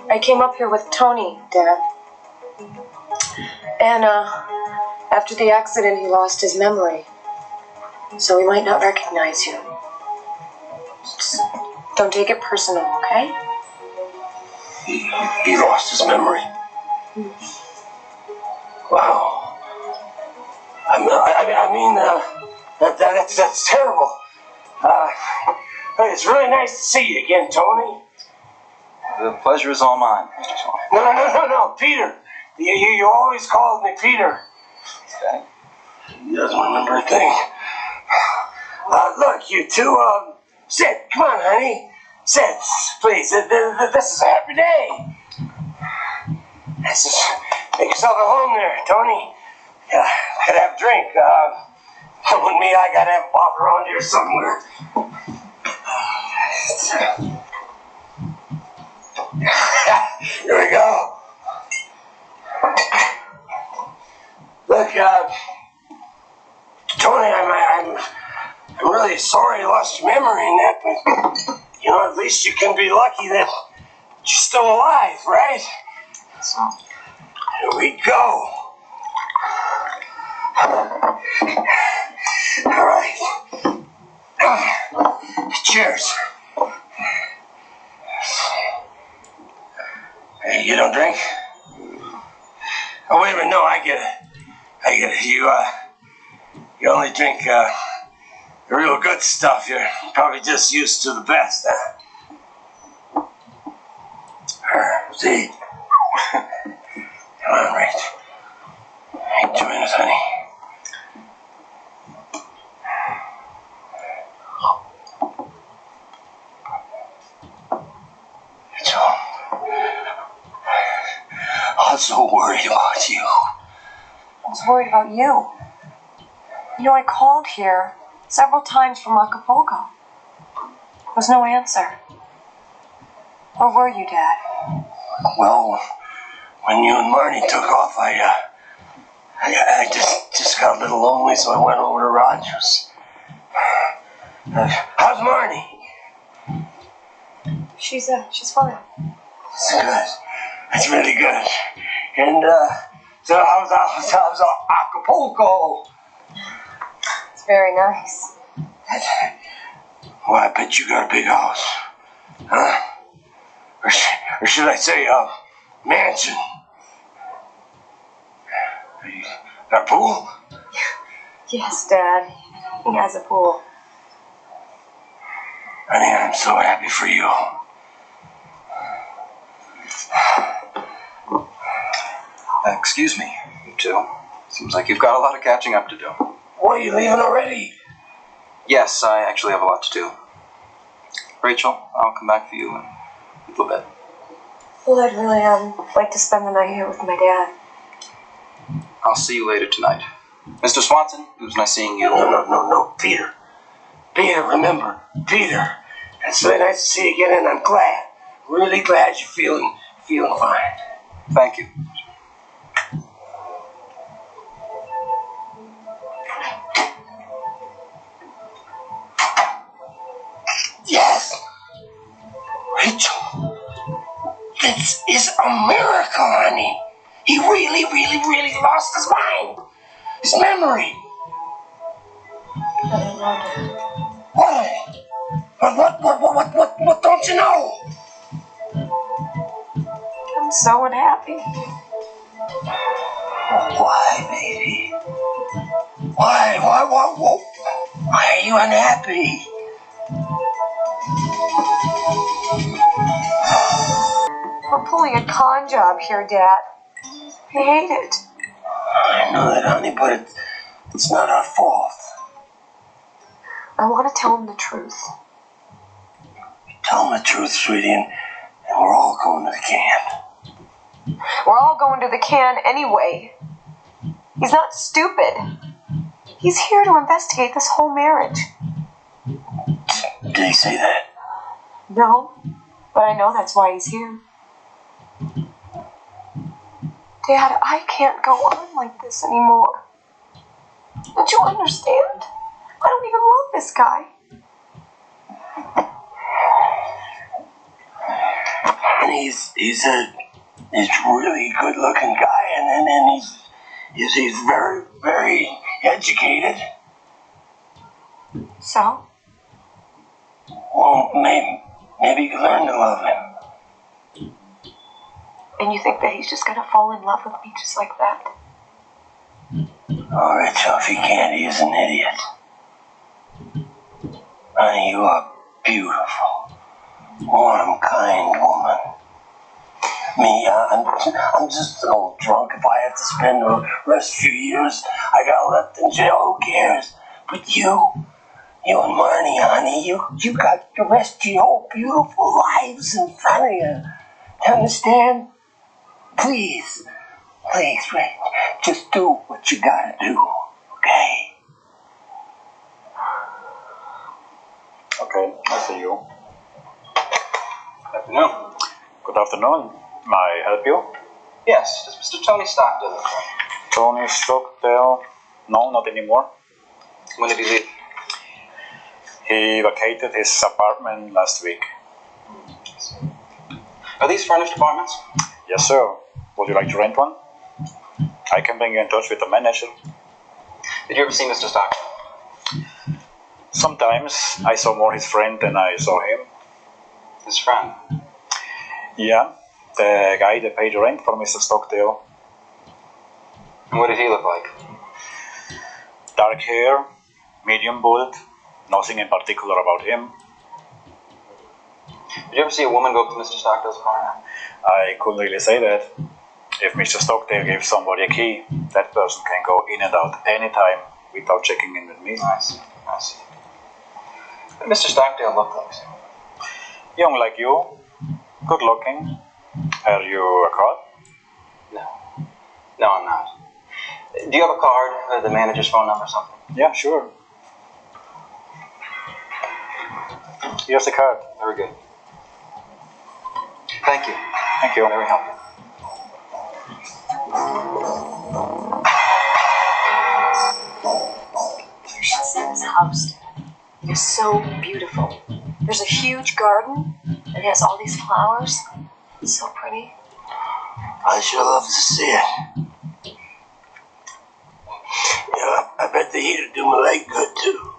I came up here with Tony, Dad. And, after the accident, he lost his memory. So he might not recognize you. Just don't take it personal, okay? He lost his memory? Wow. That's terrible. It's really nice to see you again, Tony. The pleasure is all mine, Mr. Swanson. No, Peter. You always called me Peter. Okay. He doesn't remember a thing. Look, you two, sit. Come on, honey. Sit, please. This is a happy day. Just make yourself at home there, Tony. Gotta have a drink. With me, I gotta have a bottle around here somewhere. Here we go. Look, Tony, I'm really sorry you lost your memory in that, but, at least you can be lucky that you're still alive, right? So, here we go. All right. Cheers. Hey, you don't drink? Oh, wait a minute. No, I get it. You only drink, the real good stuff. You're probably just used to the best, huh? See? Come on, Rach. Hey, join us, honey. I'm so worried about you. I was worried about you. I called here several times from Acapulco. There was no answer. Where were you, Dad? Well, when you and Marnie took off, I just got a little lonely, so I went over to Rogers. How's Marnie? She's fine. That's good. That's really good. And, so how's Acapulco? It's very nice. Well, I bet you got a big house. Huh? Or should I say, mansion? Got a pool? Yes, Dad. He has a pool. Honey, I'm so happy for you. Excuse me, you two. Seems like you've got a lot of catching up to do. What, are you leaving already? Yes, I actually have a lot to do. Rachel, I'll come back for you in a little bit. Well, I'd really like to spend the night here with my dad. I'll see you later tonight. Mr. Swanson, it was nice seeing you. No, Peter. Peter, remember, Peter. It's really nice to see you again, and I'm glad. Really glad you're feeling fine. Thank you. Yes! Rachel, this is a miracle, honey. He really lost his mind. His memory. Why? What don't you know? I'm so unhappy. Why, baby? Why are you unhappy? We're pulling a con job here, Dad. I hate it. I know that, honey, but it's not our fault. I want to tell him the truth. Tell him the truth, sweetie, and we're all going to the can. We're all going to the can anyway. He's not stupid. He's here to investigate this whole marriage. Did he say that? No, but I know that's why he's here. Dad, I can't go on like this anymore. Don't you understand? I don't even love this guy. he's a really good looking guy, and he's very, very educated. So? Well, maybe you can learn to love him. And you think that he's just gonna fall in love with me just like that? Oh, Rachel, if he can't, he is an idiot. Honey, you are beautiful, warm, kind woman. Me, I'm just an old drunk. If I have to spend the rest few years I got left in jail, who cares? But you and Marnie, honey, you got the rest of your beautiful lives in front of you. You understand? Please, Ray, just do what you gotta do, okay? Okay, I see you. Good afternoon. Good afternoon. May I help you? Yes, does Mr. Tony Stockdail look like? Tony Stockdail? No, not anymore. When did he leave? He vacated his apartment last week. Are these furnished apartments? Yes, sir. Would you like to rent one? I can bring you in touch with the manager. Did you ever see Mr. Stockdail? Sometimes I saw more his friend than I saw him. His friend? Yeah, the guy that paid the rent for Mr. Stockdale. And what did he look like? Dark hair, medium build, nothing in particular about him. Did you ever see a woman go up to Mr. Stockdale's apartment? I couldn't really say that. If Mr. Stockdale gives somebody a key, that person can go in and out anytime without checking in with me. I see. What did Mr. Stockdale look like? Young like you, good looking. Are you a card? No, I'm not. Do you have a card, the manager's phone number or something? Yeah, sure. Here's the card. Very good. Thank you. Thank you. Very helpful. You should see this house. It's so beautiful. There's a huge garden. It has all these flowers. It's so pretty. I sure love to see it. Yeah, I bet the heat would do my leg good too.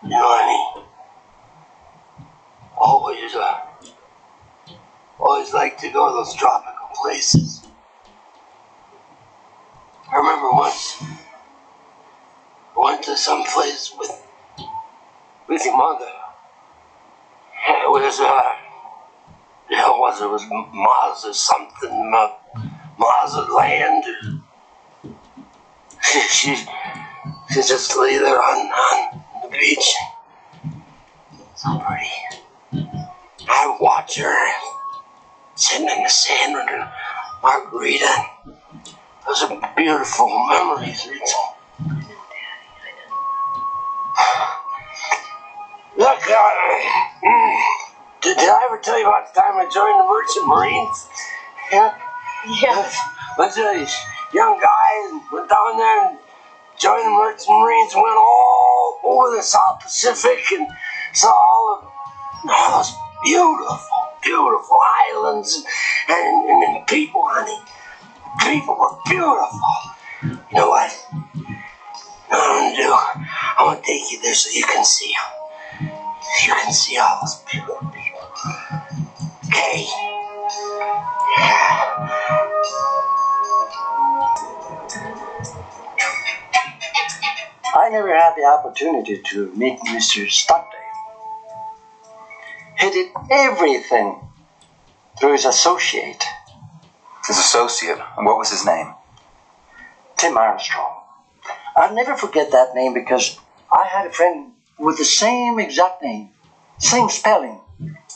You know, honey, always like to go to those tropical places. I remember once I went to some place with your mother. It was it was Mars or something, Mars land. She just lay there on the beach. So pretty. I watch her sitting in the sand with her margarita. Those are beautiful memories, Rachel. Look, did I ever tell you about the time I joined the Merchant Marines? Yeah? Yeah. Bunch of these young guys went down there and joined the Merchant Marines, went all over the South Pacific and saw all those beautiful islands and people, honey. People were beautiful. You know what? What I'm gonna do, I'm gonna take you there so you can see them. You can see all those beautiful people. Okay? I never had the opportunity to meet Mr. Stockdail. He did everything through his associate, His associate. And what was his name? Tim Armstrong. I'll never forget that name because I had a friend with the same exact name, same spelling.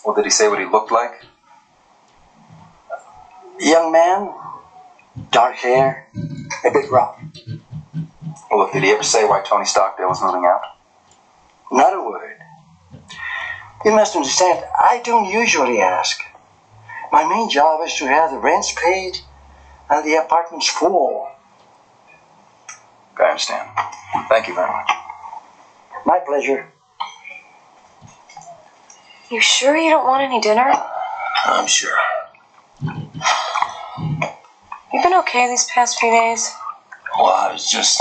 Well, did he say what he looked like? Young man, dark hair, a bit rough. Well, look, did he ever say why Tony Stockdail was moving out? Not a word. You must understand, I don't usually ask. My main job is to have the rents paid and the apartments full. I understand. Thank you very much. My pleasure. You sure you don't want any dinner? I'm sure. You been okay these past few days? Well, I was just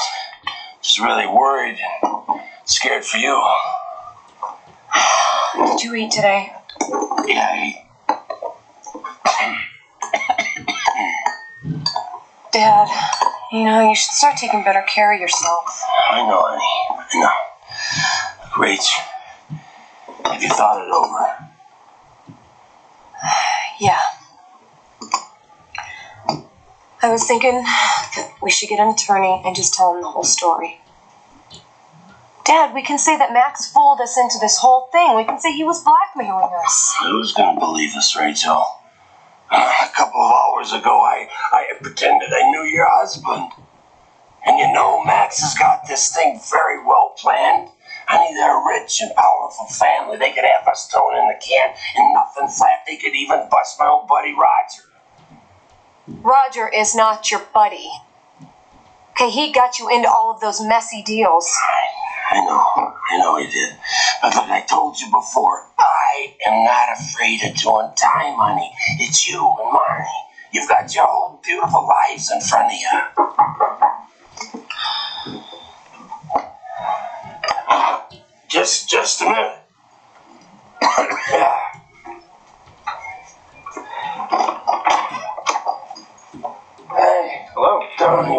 really worried and scared for you. Did you eat today? Yeah, I ate. Dad, you know, you should start taking better care of yourself. I know, honey. I know. Rach, have you thought it over? Yeah. I was thinking that we should get an attorney and just tell him the whole story. Dad, we can say that Max fooled us into this whole thing. We can say he was blackmailing us. Who's gonna believe us, Rachel? A couple of hours ago, I pretended I knew your husband. And you know, Max has got this thing very well planned. Honey, they're a rich and powerful family. They could have us thrown in the can and nothing flat. They could even bust my old buddy Roger. Roger is not your buddy. Okay, he got you into all of those messy deals. I know he did. But like I told you before, I am not afraid of doing time, honey. It's you and Marnie. You've got your whole beautiful lives in front of you. Just a minute. Hey. Hello. Tony,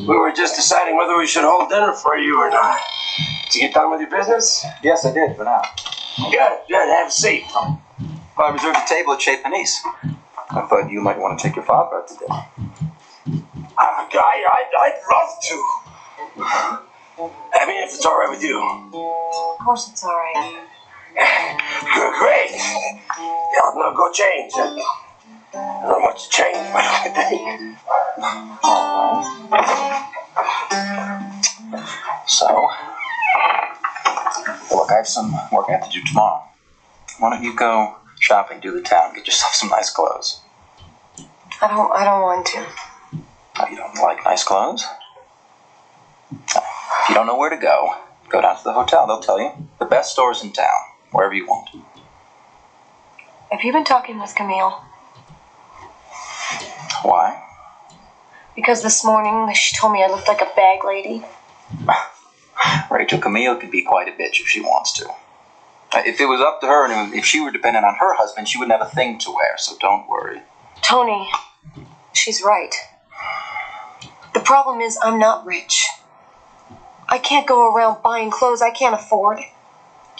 we were just deciding whether we should hold dinner for you or not. Did you get done with your business? Yes, I did, for now. Good. Have a seat. Well, I reserved a table at Chez Panisse. I thought you might want to take your father out to dinner. I'd love to. I mean, if it's all right with you. Of course it's all right. Great. Yeah, I'm gonna go change. I don't know much to change, but I think. So, look, I have some work I have to do tomorrow. Why don't you go shopping, do the town, get yourself some nice clothes? I don't want to. Oh, you don't like nice clothes? If you don't know where to go down to the hotel. They'll tell you. The best stores in town, wherever you want. Have you been talking with Camille? Why? Because this morning she told me I looked like a bag lady. Rachel, Camille can be quite a bitch if she wants to. If it was up to her and if she were dependent on her husband, she wouldn't have a thing to wear, so don't worry. Tony, she's right. The problem is I'm not rich. I can't go around buying clothes I can't afford.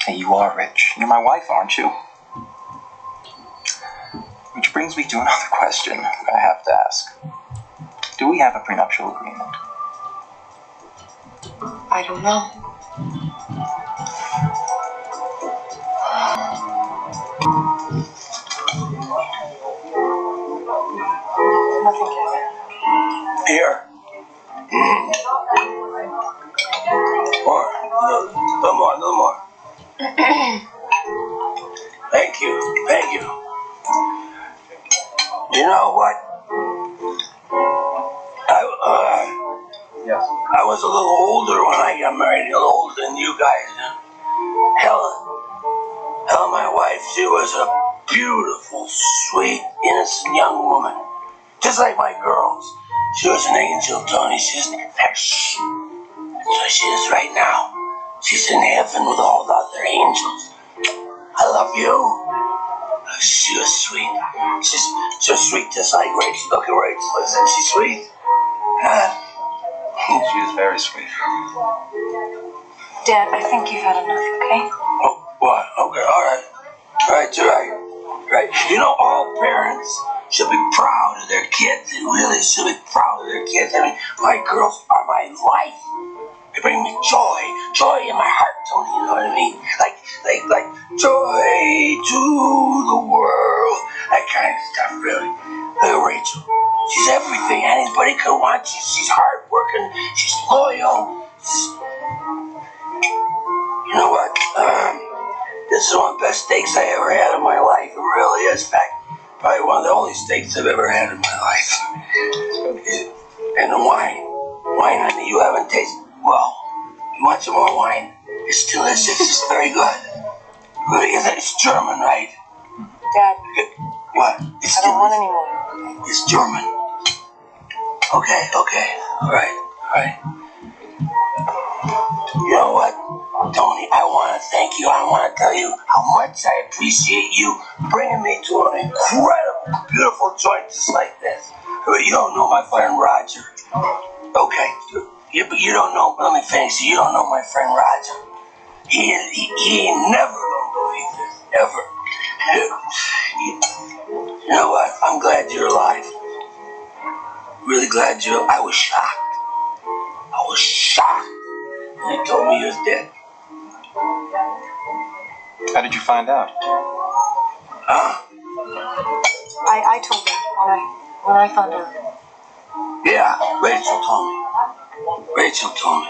Hey, you are rich. You're my wife, aren't you? Which brings me to another question I have to ask. Do we have a prenuptial agreement? I don't know. Nothing, Kevin. Here. More. A little more. Thank you. You know what? Yes. I was a little older when I got married, a little older than you guys. Helen, my wife, she was a beautiful, sweet, innocent young woman. Just like my girls. She was an angel, Tony. She's that's what she is right now. She's in heaven with all the other angels. I love you. She was sweet. She's so sweet, just like Rachel. Look at Rachel. Isn't she sweet? Huh? She is very sweet. Dad, I think you've had enough, okay? Oh, what? Okay, all right. You're right. Right. You know, all parents should be proud of their kids. They really should be proud of their kids. I mean, my girls are my life. They bring me joy in my heart, Tony. You know what I mean? Like joy to the world. That kind of stuff, really. Look at Rachel. She's everything anybody could want. She's hardworking. She's loyal. You know what? This is one of the best steaks I ever had in my life. It really is. In fact, probably one of the only steaks I've ever had in my life. And the wine, honey, you haven't tasted. Well, you want some more wine? It's delicious. It's very good. It's German, right? Dad, What? It's I don't want any more. It's German. Okay. All right. You know what, Tony? I want to thank you. I want to tell you how much I appreciate you bringing me to an incredible, beautiful joint just like this. You don't know my friend Roger. Okay. But you don't know. Let me finish. You don't know my friend Roger. He ain't never gonna believe this. Ever. You know what? I'm glad you're alive. Really glad you're. I was shocked. When they told me you was dead. How did you find out? I told him when I found out. Yeah, Rachel told me.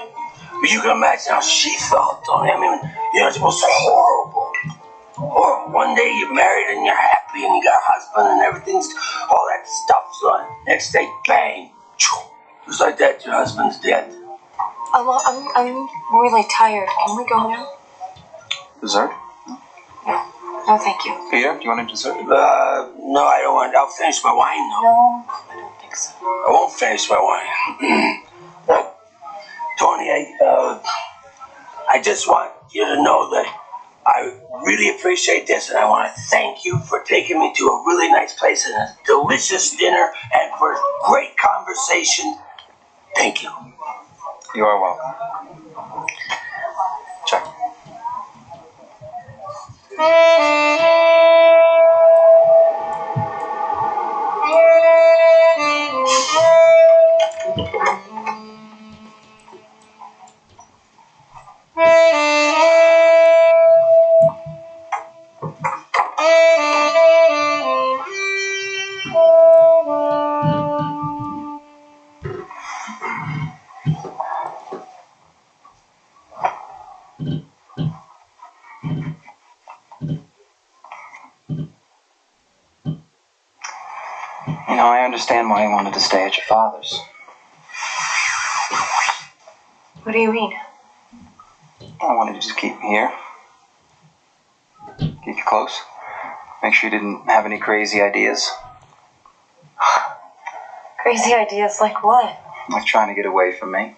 But you can imagine how she felt, Tony. I mean, it was horrible. One day you're married and you're happy and you got a husband and everything's, all that stuff's on. Next day, bang. Just like that, your husband's dead. I'm really tired. Can we go now? Dessert? No, thank you. Peter, do you want a dessert? No, I don't want. I'll finish my wine, though. No, I don't think so. I won't finish my wine. Tony, I just want you to know that I really appreciate this, and I want to thank you for taking me to a really nice place and a delicious dinner and for great conversation. Thank you. You are welcome. Check. You know, I understand why you wanted to stay at your father's. What do you mean? I wanted you to just keep me here. Keep you close. Make sure you didn't have any crazy ideas. Crazy ideas like what? Like trying to get away from me.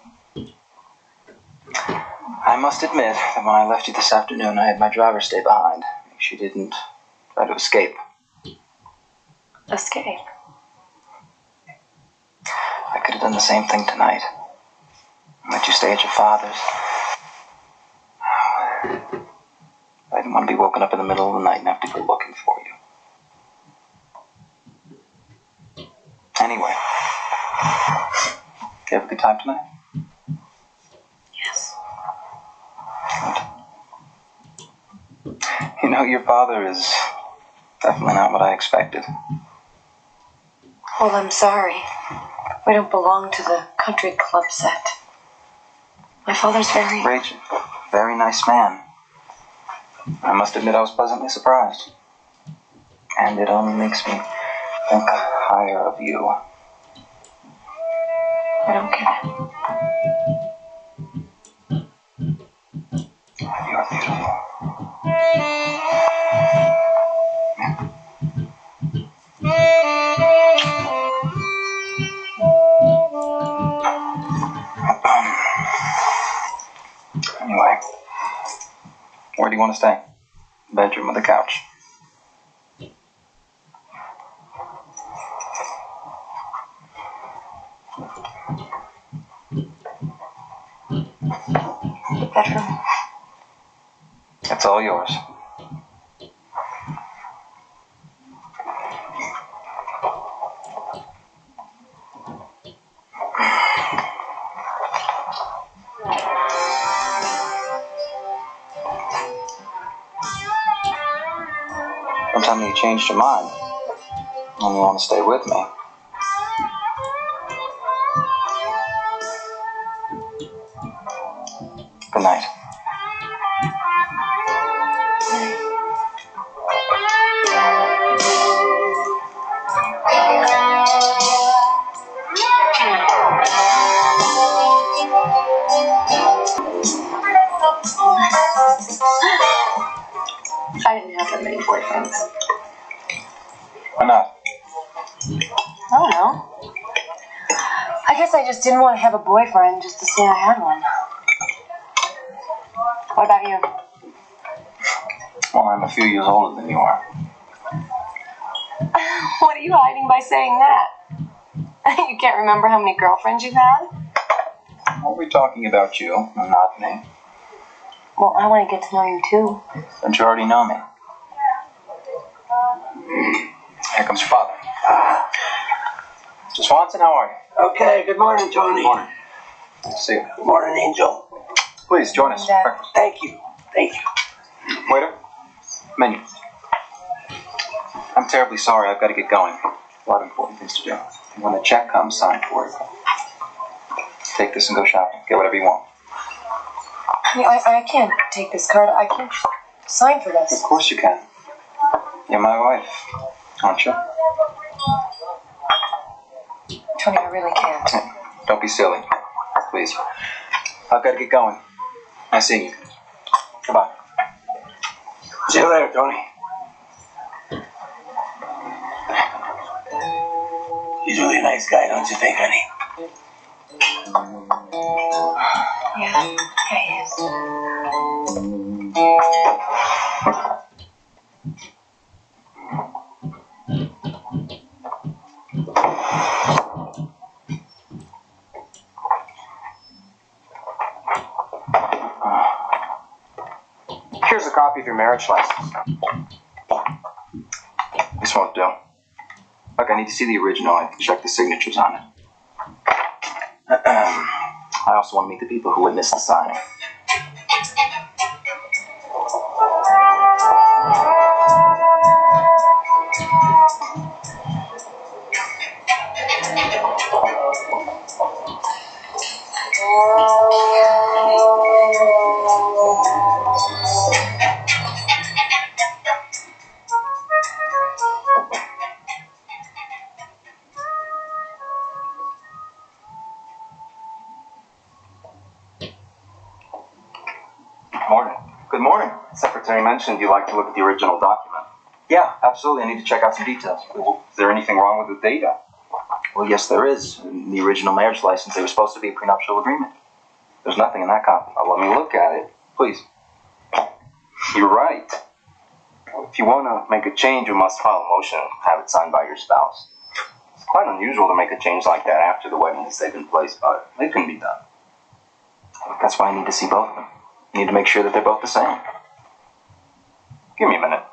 I must admit that when I left you this afternoon, I had my driver stay behind. Make sure you didn't try to escape. Escape? I could have done the same thing tonight. Let you stay at your father's. I didn't want to be woken up in the middle of the night and have to go looking for you. Anyway, you have a good time tonight? Yes. Good. You know, your father is definitely not what I expected. Well, I'm sorry. We don't belong to the country club set. My father's very... Rachel, very nice man. I must admit I was pleasantly surprised. And it only makes me think higher of you. I don't get it. You are beautiful. Anyway, where do you want to stay? Bedroom or the couch? The bedroom. It's all yours. Don't tell me you changed your mind and you want to stay with me. Good night. friends? Why not? I don't know. I guess I just didn't want to have a boyfriend just to say I had one. What about you? Well, I'm a few years older than you are. What are you hiding by saying that? You can't remember how many girlfriends you've had? Well, we're talking about you, and not me. Well, I want to get to know you too. Don't you already know me? Here comes your father. Mr. Swanson, how are you? Okay, good morning, Tony. Good morning. Good to see you. Good morning, Angel. Please join us. Dad. Breakfast. Thank you. Thank you. Waiter, menu. I'm terribly sorry. I've got to get going. A lot of important things to do. When the check comes, sign for it. Take this and go shopping. Get whatever you want. I can't take this card. I can't sign for this. Of course you can. You're my wife, aren't you? Tony, I really can't. Don't be silly. Please. I've got to get going. Nice seeing you. Goodbye. See you later, Tony. He's really a nice guy, don't you think, honey? Yeah, he is. Here's a copy of your marriage license. This won't do. Look, I need to see the original. I can check the signatures on it. I also want to meet the people who witnessed the signing. Morning. Good morning. Secretary mentioned you'd like to look at the original document. Yeah, absolutely. I need to check out some details. Is there anything wrong with the data? Well, yes, there is. In the original marriage license, there was supposed to be a prenuptial agreement. There's nothing in that copy. Now, let me look at it, please. You're right. If you want to make a change, you must file a motion and have it signed by your spouse. It's quite unusual to make a change like that after the wedding has taken place, but it can be done. That's why I need to see both of them. I need to make sure that they're both the same. Give me a minute.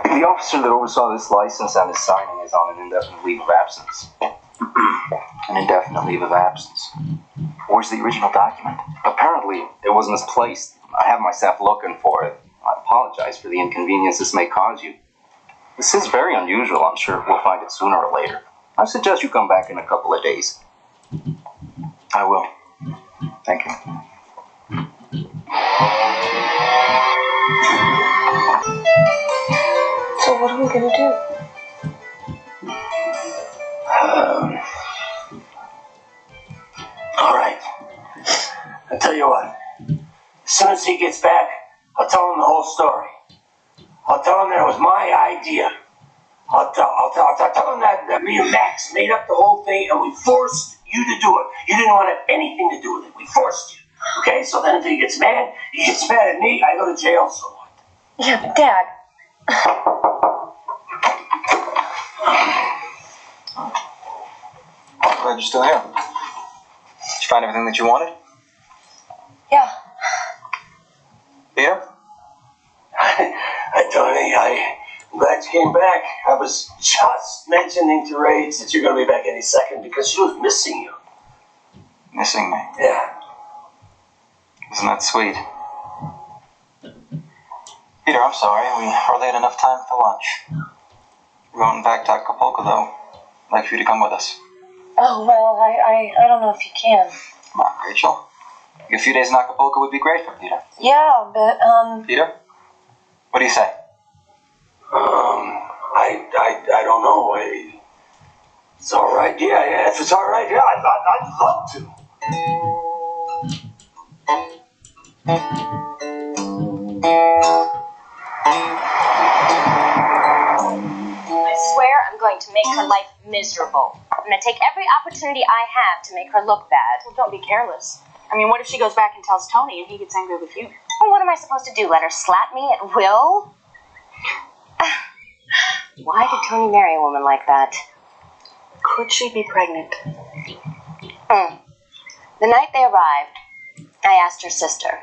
The officer that oversaw this license and his signing is on an indefinite leave of absence. An indefinite leave of absence. Where's the original document? Apparently, it was misplaced. I have my staff looking for it. I apologize for the inconvenience this may cause you. This is very unusual. I'm sure we'll find it sooner or later. I suggest you come back in a couple of days. I will. Thank you. So what are we gonna do? All right. I'll tell you what. As soon as he gets back, I'll tell him the whole story. I'll tell him that it was my idea. I'll tell him that me and Max made up the whole thing and we forced you to do it. You didn't want to have anything to do with it. We forced you. Okay? So then if he gets mad at me, I go to jail, so what? Yeah, but Dad. Glad you're still here. Did you find everything that you wanted? Yeah. Peter? Hi, Tony. I'm glad you came back. I was just mentioning to Rach that you're going to be back any second because she was missing you. Missing me? Yeah. Isn't that sweet? Peter, I'm sorry. We hardly had enough time for lunch. We're going back to Acapulco, though. I'd like for you to come with us. Oh, well, I don't know if you can. Come on, Rachel. A few days in Acapulco would be great for Peter. Yeah, but, Peter? What do you say? I don't know. It's all right, yeah, if it's all right, yeah, I'd love to. I swear I'm going to make her life miserable. I'm going to take every opportunity I have to make her look bad. Well, don't be careless. I mean, what if she goes back and tells Tony and he gets angry with you? Well, what am I supposed to do? Let her slap me at will? Why did Tony marry a woman like that? Could she be pregnant? The night they arrived, I asked her sister.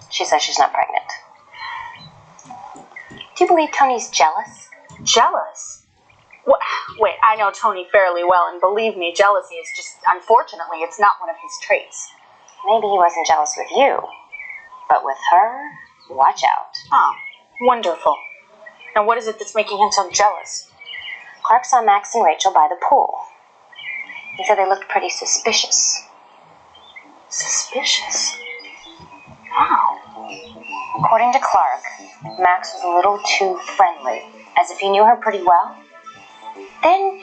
She says she's not pregnant. Do you believe Tony's jealous? Jealous? Wait, I know Tony fairly well, and believe me, jealousy is just, unfortunately, it's not one of his traits. Maybe he wasn't jealous with you, but with her, watch out. Oh, wonderful. Now, what is it that's making him so jealous? Clark saw Max and Rachel by the pool. He said they looked pretty suspicious. Suspicious? How? According to Clark, Max was a little too friendly, as if he knew her pretty well. Then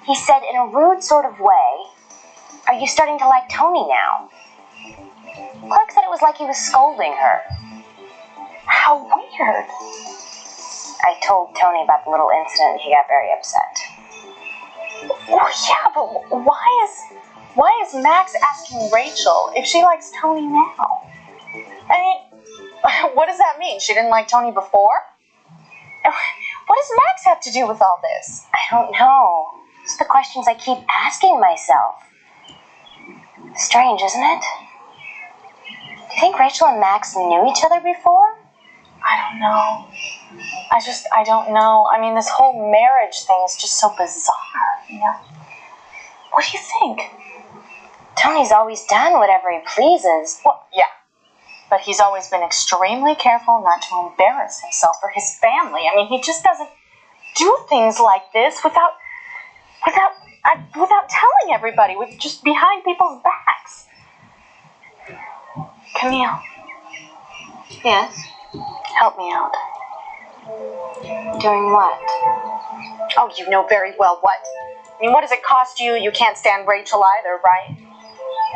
he said in a rude sort of way, "Are you starting to like Tony now?" Clark said it was like he was scolding her. How weird. I told Tony about the little incident and he got very upset. Oh, yeah, but why is Max asking Rachel if she likes Tony now? I mean, what does that mean? She didn't like Tony before? What does Max have to do with all this? I don't know. It's the questions I keep asking myself. Strange, isn't it? Do you think Rachel and Max knew each other before? I don't know. I don't know. I mean, this whole marriage thing is just so bizarre, you know? What do you think? Tony's always done whatever he pleases. Well, yeah. But he's always been extremely careful not to embarrass himself or his family. I mean, he just doesn't do things like this without telling everybody, with just behind people's backs. Camille. Yes? Help me out. Doing what? Oh, you know very well what. I mean, what does it cost you? You can't stand Rachel either, right?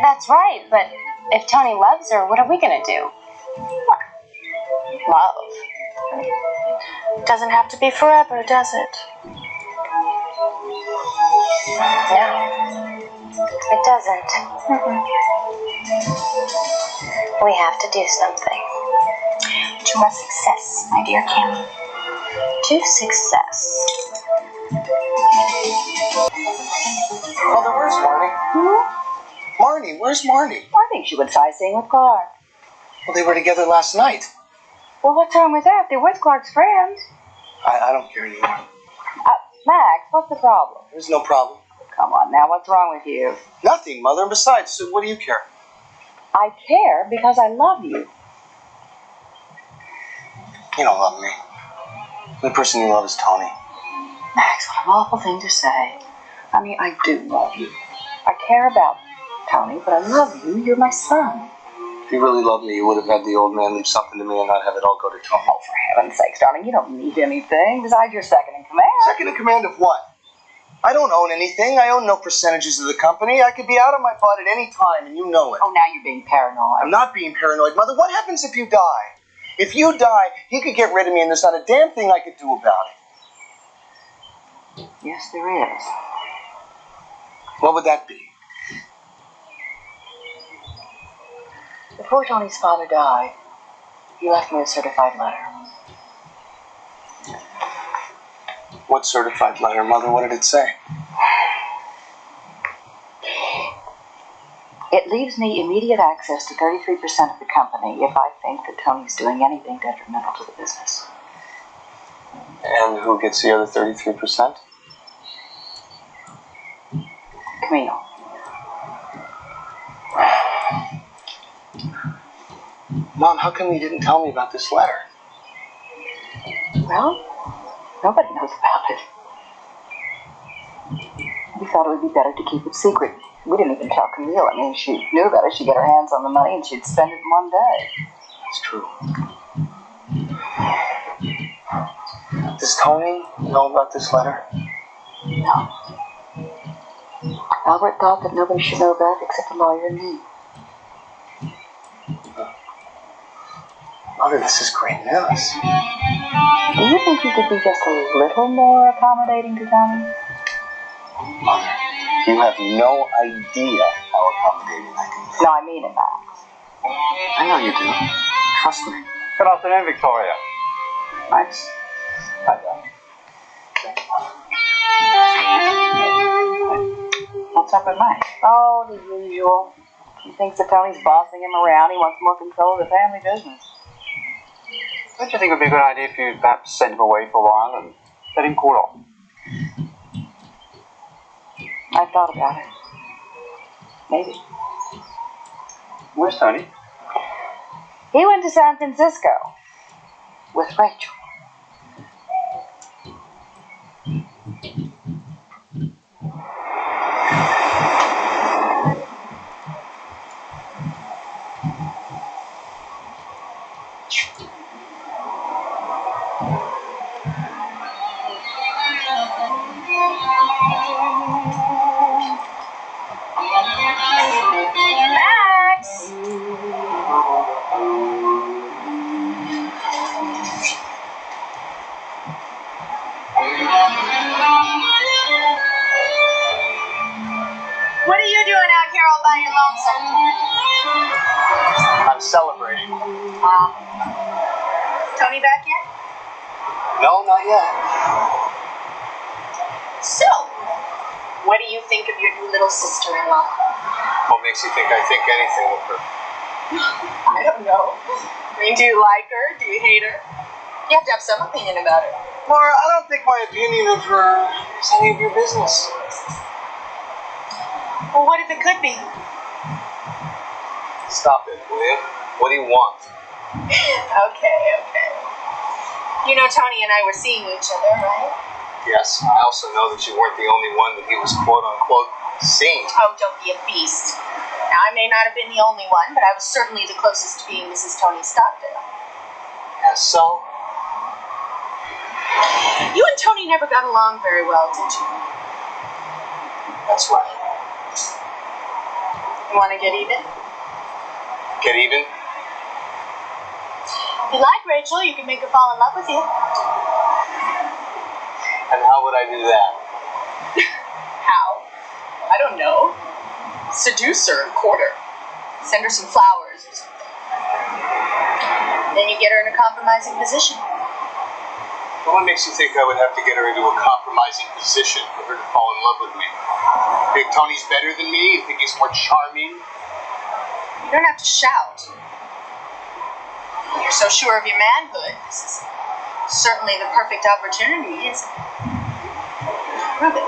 That's right, but if Tony loves her, what are we going to do? Love. Doesn't have to be forever, does it? No, it doesn't. We have to do something. To our success, my dear Cammy. To success. Mother, where's Marnie? Marnie, where's Marnie? I think she went sightseeing with Clark. Well, they were together last night. Well, what's wrong with that? They're with Clark's friends. I don't care anymore. Max, what's the problem? There's no problem. Come on now, what's wrong with you? Nothing, Mother. And besides, so what do you care? I care because I love you. You don't love me. The person you love is Tony. Max, what an awful thing to say. I mean, I do love you. I care about Tony, but I love you. You're my son. If you really loved me, you would have had the old man leave something to me and not have it all go to Tony. Oh, for heaven's sakes, darling, you don't need anything. Besides, you're second in command. Second in command of what? I don't own anything. I own no percentages of the company. I could be out of my butt at any time, and you know it. Oh, now you're being paranoid. I'm not being paranoid, Mother. What happens if you die? If you die, he could get rid of me, and there's not a damn thing I could do about it. Yes, there is. What would that be? Before Tony's father died, he left me a certified letter. What certified letter, Mother? What did it say? It leaves me immediate access to 33% of the company if I think that Tony's doing anything detrimental to the business. And who gets the other 33%? Camille. Mom, how come you didn't tell me about this letter? Well, nobody knows about it. We thought it would be better to keep it secret. We didn't even tell Camille. I mean, she knew about it. She'd get her hands on the money and she'd spend it in one day. It's true. Does Tony know about this letter? No. Albert thought that nobody should know about it except the lawyer and me. Mother, this is great news. Do you think you could be just a little more accommodating to Tony? Mother, you have no idea how accommodating I can be. No, I mean it, Max. I know you do. Trust me. Good afternoon, Victoria. Max? Hi, Dad. Thank you, Mother. What's up with Max? Oh, the usual. He thinks that Tony's bossing him around. He wants more control of the family business. Don't you think it would be a good idea if you perhaps send him away for a while and let him cool off? I've thought about it. Maybe. Where's Tony? He went to San Francisco with Rachel. What are you doing out here all by your lonesome? I'm celebrating. Tony back yet? No, not yet. So, what do you think of your new little sister-in-law? What makes you think I think anything of her? I don't know. I mean, do you like her? Do you hate her? You have to have some opinion about her. Laura, I don't think my opinion of her is any of your business. Well, what if it could be? Stop it, will you? What do you want? Okay. You know Tony and I were seeing each other, right? Yes, I also know that you weren't the only one that he was quote-unquote seeing. Oh, don't be a beast. Now, I may not have been the only one, but I was certainly the closest to being Mrs. Tony Stockdail. Yes, so? You and Tony never got along very well, did you? That's right. You want to get even? Get even? If you like Rachel, you can make her fall in love with you. And how would I do that? How? I don't know. Seduce her and court her. Send her some flowers or something. Then you get her in a compromising position. Well, what makes you think I would have to get her into a compromising position for her to fall in love with me? You think Tony's better than me? You think he's more charming? You don't have to shout. You're so sure of your manhood. This is certainly the perfect opportunity, isn't it? Prove it.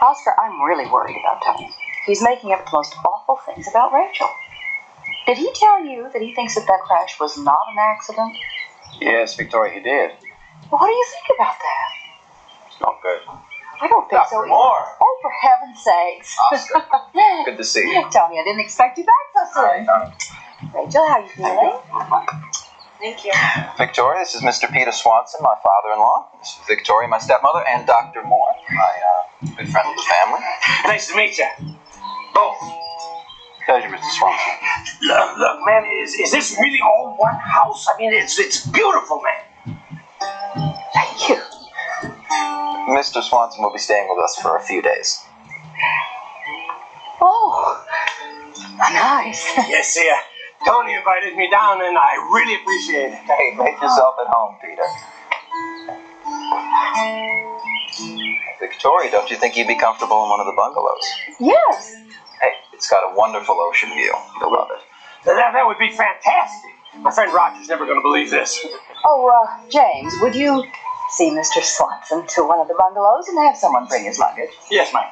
Oscar, I'm really worried about Tony. He's making up the most awful things about Rachel. Did he tell you that he thinks that crash was not an accident? Yes, Victoria, he did. What do you think about that? It's not good. I don't think so either. More. Oh, for heaven's sakes. Oscar, good to see you. Tony, I didn't expect you back so soon. Rachel, how are you feeling? Thank you. Victoria, this is Mr. Peter Swanson, my father-in-law. This is Victoria, my stepmother, and Dr. Moore, my good friend of the family. Nice to meet you. Both. Mr. Swanson. Look, man, is this really all one house? I mean, it's beautiful, man. Thank you. Mr. Swanson will be staying with us for a few days. Oh, nice. Yes, see, Tony invited me down, and I really appreciate it. Hey, make yourself at home, Peter. Victoria, don't you think you'd be comfortable in one of the bungalows? Yes. Hey, it's got a wonderful ocean view. You'll love it. That would be fantastic. My friend Roger's never going to believe this. Oh, James, would you see Mr. Swanson to one of the bungalows and have someone bring his luggage? Yes, ma'am.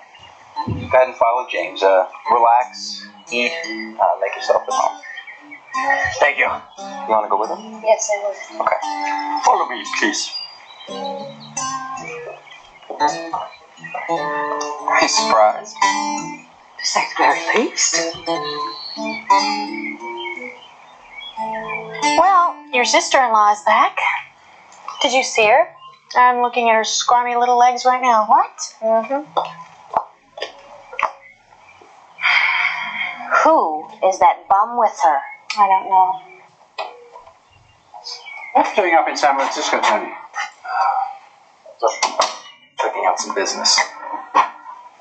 Go ahead and follow James. Relax, eat, make yourself at home. Thank you. You want to go with him? Yes, I will. Okay. Follow me, please. Are you surprised? Just act very pleased. Well, your sister-in-law is back. Did you see her? I'm looking at her scrawny little legs right now. What? Mm-hmm. Who is that bum with her? I don't know. What are you doing up in San Francisco, Tony? Checking out some business.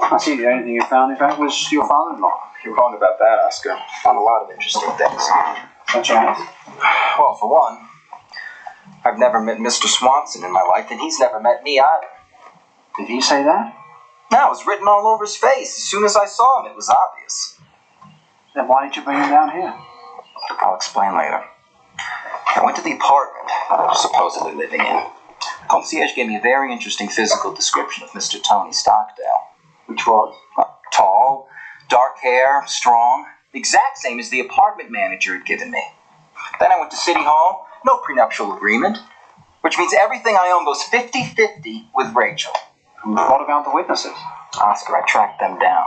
I see the only thing you found, in fact, was your father-in-law. You're wrong about that, Oscar. Found a lot of interesting things. Such as? Well, for one, I've never met Mr. Swanson in my life, and he's never met me either. Did he say that? No, it was written all over his face. As soon as I saw him, it was obvious. Then why did you bring him down here? I'll explain later. I went to the apartment I was supposedly living in. The concierge gave me a very interesting physical description of Mr. Tony Stockdail. Which was? Tall, dark hair, strong. The exact same as the apartment manager had given me. Then I went to City Hall. No prenuptial agreement. Which means everything I own goes 50-50 with Rachel. And what about the witnesses? Oscar, I tracked them down.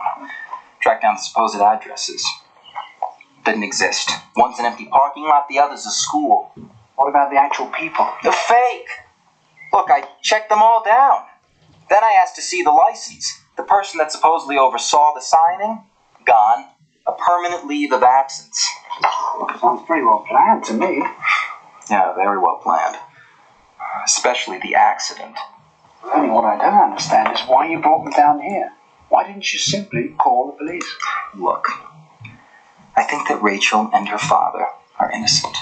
Tracked down the supposed addresses. Didn't exist. One's an empty parking lot, the other's a school. What about the actual people? The fake! Look, I checked them all down. Then I asked to see the license. The person that supposedly oversaw the signing, gone. A permanent leave of absence. Sounds pretty well planned to me. Yeah, very well planned. Especially the accident. Only what I don't understand is why you brought me down here. Why didn't you simply call the police? Look, I think that Rachel and her father are innocent.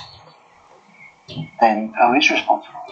Then who is responsible?